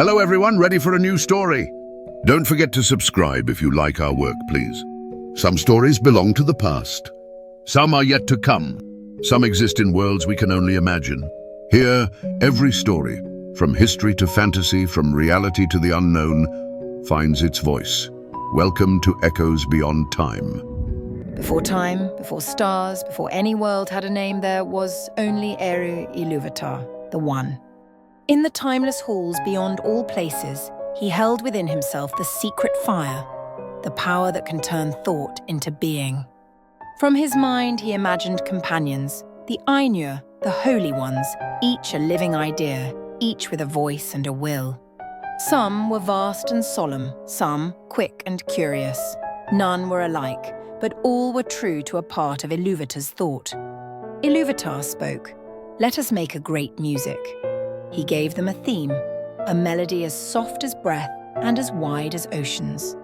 Hello everyone, ready for a new story? Don't forget to subscribe if you like our work, please. Some stories belong to the past. Some are yet to come. Some exist in worlds we can only imagine. Here, every story, from history to fantasy, from reality to the unknown, finds its voice. Welcome to Echoes Beyond Time. Before time, before stars, before any world had a name, there was only Eru Ilúvatar, the One. In the timeless halls beyond all places, he held within himself the secret fire, the power that can turn thought into being. From his mind he imagined companions, the Ainur, the Holy Ones, each a living idea, each with a voice and a will. Some were vast and solemn, some quick and curious. None were alike, but all were true to a part of Ilúvatar's thought. Ilúvatar spoke, "Let us make a great music." He gave them a theme, a melody as soft as breath and as wide as oceans.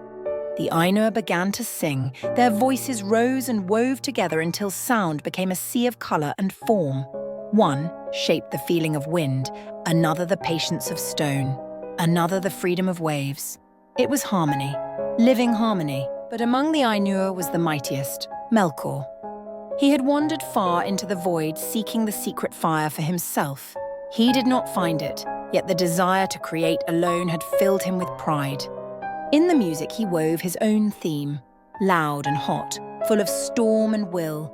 The Ainur began to sing. Their voices rose and wove together until sound became a sea of colour and form. One shaped the feeling of wind, another the patience of stone, another the freedom of waves. It was harmony, living harmony. But among the Ainur was the mightiest, Melkor. He had wandered far into the void, seeking the secret fire for himself. He did not find it, yet the desire to create alone had filled him with pride. In the music he wove his own theme, loud and hot, full of storm and will.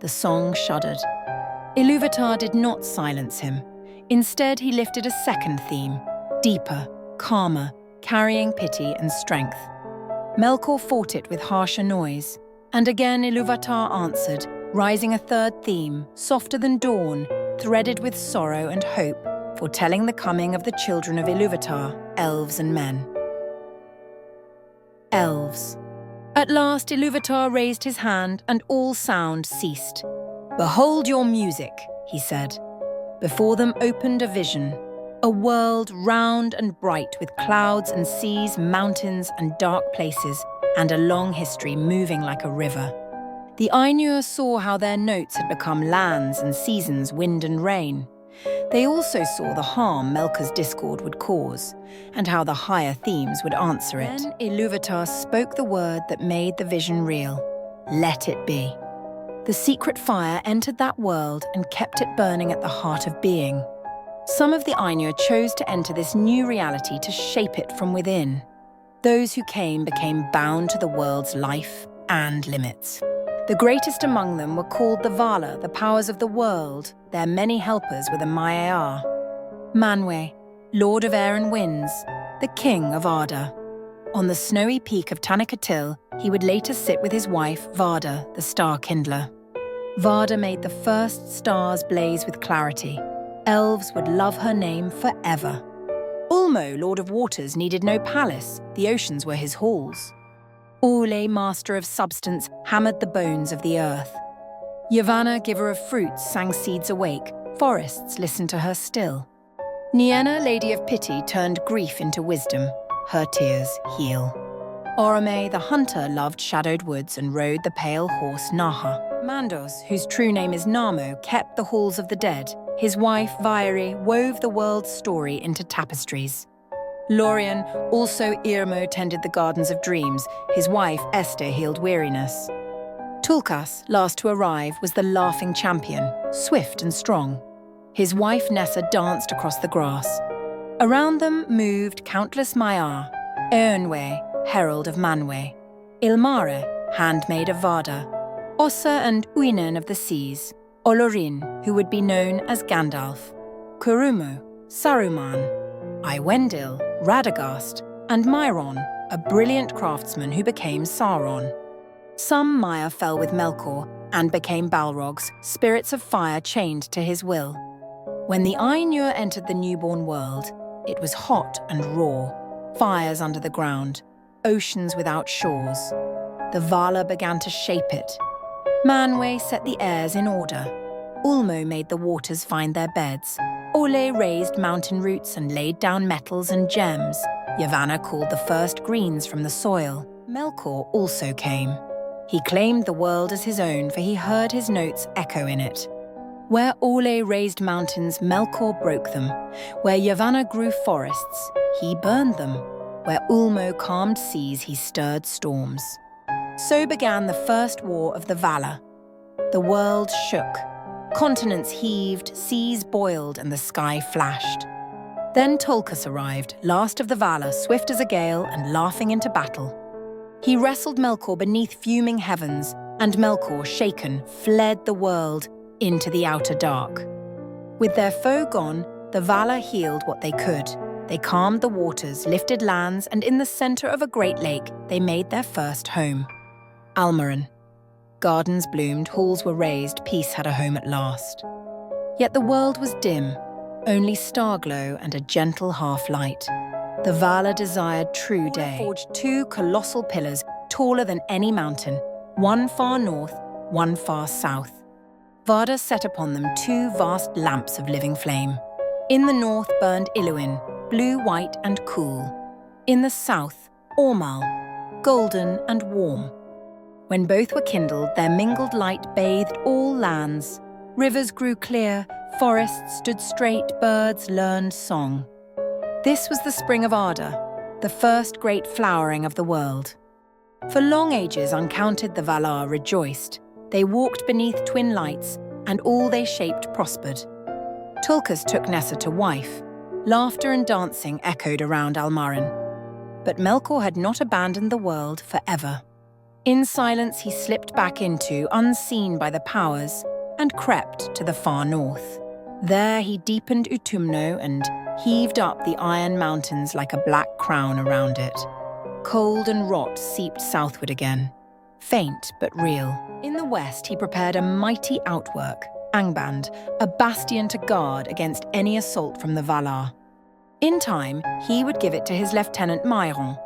The song shuddered. Ilúvatar did not silence him. Instead he lifted a second theme, deeper, calmer, carrying pity and strength. Melkor fought it with harsher noise, and again Ilúvatar answered, rising a third theme, softer than dawn, threaded with sorrow and hope, foretelling the coming of the children of Ilúvatar, elves and men. Elves. At last Ilúvatar raised his hand and all sound ceased. "Behold your music," he said. Before them opened a vision, a world round and bright with clouds and seas, mountains and dark places, and a long history moving like a river. The Ainur saw how their notes had become lands and seasons, wind and rain. They also saw the harm Melkor's discord would cause, and how the higher themes would answer it. Then Ilúvatar spoke the word that made the vision real. Let it be. The secret fire entered that world and kept it burning at the heart of being. Some of the Ainur chose to enter this new reality to shape it from within. Those who came became bound to the world's life and limits. The greatest among them were called the Valar, the powers of the world. Their many helpers were the Maiar. Manwë, lord of air and winds, the king of Arda. On the snowy peak of Tanacatil, he would later sit with his wife, Varda, the star kindler. Varda made the first stars blaze with clarity. Elves would love her name forever. Ulmo, Lord of Waters, needed no palace. The oceans were his halls. Orle, Master of Substance, hammered the bones of the earth. Yavanna, giver of fruits, sang seeds awake. Forests listened to her still. Nienna, Lady of Pity, turned grief into wisdom. Her tears heal. Orome, the hunter, loved shadowed woods and rode the pale horse Naha. Mandos, whose true name is Namo, kept the halls of the dead. His wife, Vairi, wove the world's story into tapestries. Lorien, also Irmo, tended the gardens of dreams. His wife, Esther, healed weariness. Tulkas, last to arrive, was the laughing champion, swift and strong. His wife, Nessa, danced across the grass. Around them moved countless Maiar, Eönwë, herald of Manwë, Ilmare, handmaid of Varda, Ossa and Uinen of the seas, Olorin, who would be known as Gandalf, Kurumu, Saruman, Iwendil, Radagast, and Myron, a brilliant craftsman who became Sauron. Some Maiar fell with Melkor and became Balrogs, spirits of fire chained to his will. When the Ainur entered the newborn world, it was hot and raw, fires under the ground, oceans without shores. The Valar began to shape it. Manwë set the airs in order. Ulmo made the waters find their beds. Orle raised mountain roots and laid down metals and gems. Yavanna called the first greens from the soil. Melkor also came. He claimed the world as his own, for he heard his notes echo in it. Where Orlais raised mountains, Melkor broke them. Where Yavanna grew forests, he burned them. Where Ulmo calmed seas, he stirred storms. So began the first war of the Valar. The world shook. Continents heaved, seas boiled, and the sky flashed. Then Tolkien arrived, last of the Valar, swift as a gale and laughing into battle. He wrestled Melkor beneath fuming heavens, and Melkor, shaken, fled the world into the outer dark. With their foe gone, the Valar healed what they could. They calmed the waters, lifted lands, and in the center of a great lake, they made their first home. Almarin. Gardens bloomed, halls were raised, peace had a home at last. Yet the world was dim, only starglow and a gentle half-light. The Valar desired true day. Forged two colossal pillars, taller than any mountain, one far north, one far south. Vardar set upon them two vast lamps of living flame. In the north burned Iluin, blue, white, and cool. In the south, Ormal, golden and warm. When both were kindled, their mingled light bathed all lands. Rivers grew clear, forests stood straight, birds learned song. This was the spring of Ardor, the first great flowering of the world. For long ages uncounted the Valar rejoiced. They walked beneath twin lights, and all they shaped prospered. Tulkas took Nessa to wife. Laughter and dancing echoed around Almarin. But Melkor had not abandoned the world forever. In silence he slipped back into, unseen by the powers, and crept to the far north. There he deepened Utumno and heaved up the iron mountains like a black crown around it. Cold and rot seeped southward again, faint but real. In the west he prepared a mighty outwork, Angband, a bastion to guard against any assault from the Valar. In time, he would give it to his lieutenant Mairon,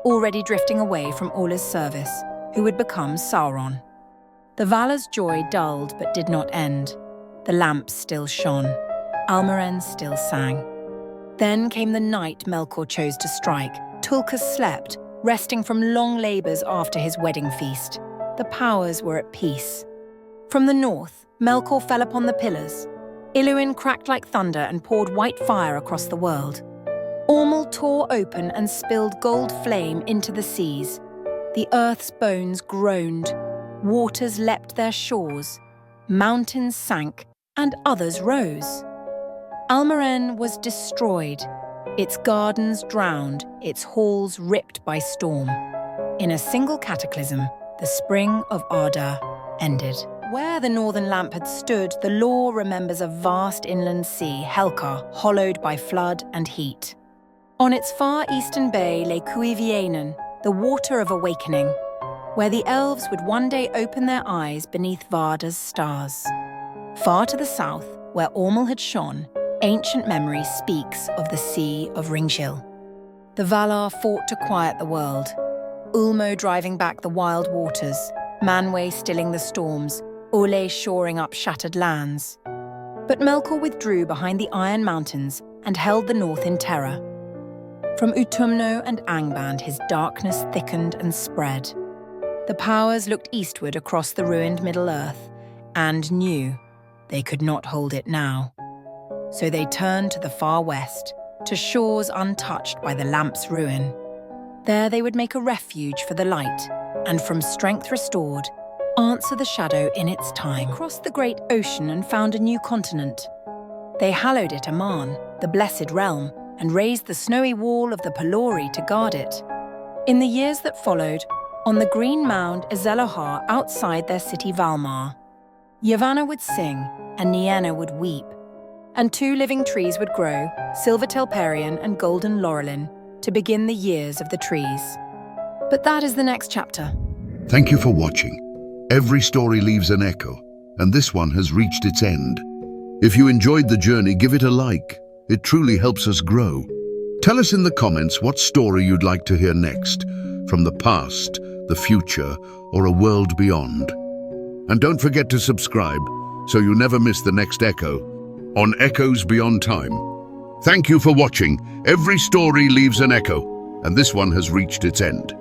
already drifting away from Ola's service, who would become Sauron. The Valar's joy dulled but did not end. The lamps still shone. Almaren still sang. Then came the night Melkor chose to strike. Tulkas slept, resting from long labours after his wedding feast. The powers were at peace. From the north, Melkor fell upon the pillars. Iluin cracked like thunder and poured white fire across the world. Ormal tore open and spilled gold flame into the seas. The earth's bones groaned. Waters leapt their shores. Mountains sank, and others rose. Almaren was destroyed, its gardens drowned, its halls ripped by storm. In a single cataclysm, the spring of Ardor ended. Where the northern lamp had stood, the lore remembers a vast inland sea, Helkar, hollowed by flood and heat. On its far eastern bay lay Cuivianen, the water of awakening, where the elves would one day open their eyes beneath Varda's stars. Far to the south, where Ormal had shone, ancient memory speaks of the Sea of Ringshil. The Valar fought to quiet the world, Ulmo driving back the wild waters, Manwë stilling the storms, Orlais shoring up shattered lands. But Melkor withdrew behind the Iron Mountains and held the north in terror. From Utumno and Angband his darkness thickened and spread. The powers looked eastward across the ruined Middle-earth and knew they could not hold it now. So they turned to the far west, to shores untouched by the lamp's ruin. There they would make a refuge for the light, and from strength restored, answer the shadow in its time. They crossed the great ocean and found a new continent. They hallowed it Aman, the blessed realm, and raised the snowy wall of the Pelori to guard it. In the years that followed, on the green mound Ezelohar outside their city Valmar, Yavanna would sing and Nienna would weep, and two living trees would grow, Silver Telperion and Golden Laurelin, to begin the years of the trees. But that is the next chapter. Thank you for watching. Every story leaves an echo, and this one has reached its end. If you enjoyed the journey, give it a like. It truly helps us grow. Tell us in the comments what story you'd like to hear next, from the past, the future, or a world beyond. And don't forget to subscribe, so you never miss the next echo on Echoes Beyond Time. Thank you for watching. Every story leaves an echo, and this one has reached its end.